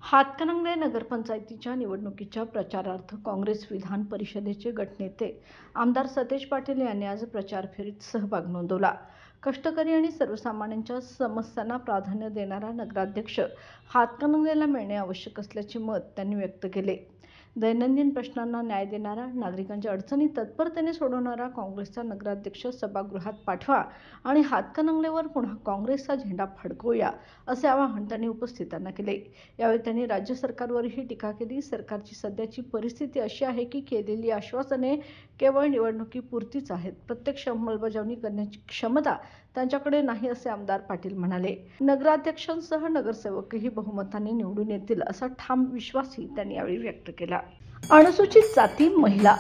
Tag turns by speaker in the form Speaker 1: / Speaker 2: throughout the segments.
Speaker 1: हातकणंगले नगरपंचायतीच्या निवडणुकीच्या प्रचारार्थ काँग्रेस विधान परिषदेचे गटनेते आमदार सतेज पाटील यांनी आज प्रचार फेरीत सहभाग नोंदवला। कष्टकरी आणि सर्वसामान्यांच्या समस्यांना प्राधान्य देणारा नगराध्यक्ष हातकणंगलेला मिळणे आवश्यक असल्याचे मत त्यांनी व्यक्त केले। दैनंदिन प्रश्नांना न्याय देणारा, नागरिकांच्या अडचणी तत्परतेने सोडवणारा काँग्रेसचा नगराध्यक्ष सभागृहात पाठवा आणि हातकणंगलेवर पुन्हा काँग्रेसचा झेंडा फडकवूया, असे आवाहन त्यांनी उपस्थितांना केले। यावेळी त्यांनी राज्य सरकारवरही टीका केली। सरकारची सध्याची परिस्थिती अशी आहे की केलेली आश्वासने केवळ निवडणुकीपुरतीच आहेत, प्रत्यक्ष अंमलबजावणी करण्याची क्षमता त्यांच्याकडे नाही, असे आमदार पाटील म्हणाले। नगराध्यक्षांसह नगरसेवकही बहुमताने निवडून येतील असा ठाम विश्वासही त्यांनी यावेळी व्यक्त केला। अनुसूचित जाती महिला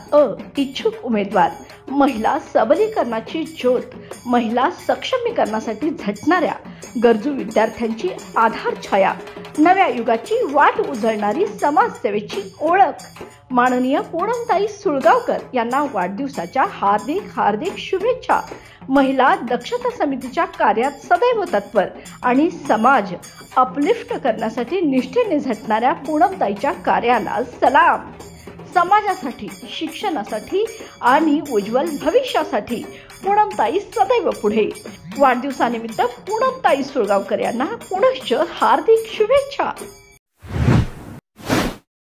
Speaker 1: इच्छुक उमेदवार, महिला सबलीकरणाची ज्योत, महिला सक्षमीकरणासाठी झटणाऱ्या गरजू विद्यार्थ्यांची आधार छाया, नव्या युगाची वाट उजळणारी समाजसेवेची ओळख माननीय पूनमताई सुळगावकर यांना वाढदिवसाच्या हार्दिक शुभेच्छा। महिला दक्षता समितीच्या कार्यात सदैव तत्पर आणि समाज अपलिफ्ट करण्यासाठी निष्ठेने झटणाऱ्या पूनमताईच्या कार्याला सलाम। समाजासाठी, शिक्षणासाठी आणि उज्ज्वल भविष्यासाठी पूनमताई सदैव पुढे। वाढदिवसानिमित्त पूनमताई सुळगावकर यांना पुनश्च हार्दिक शुभेच्छा।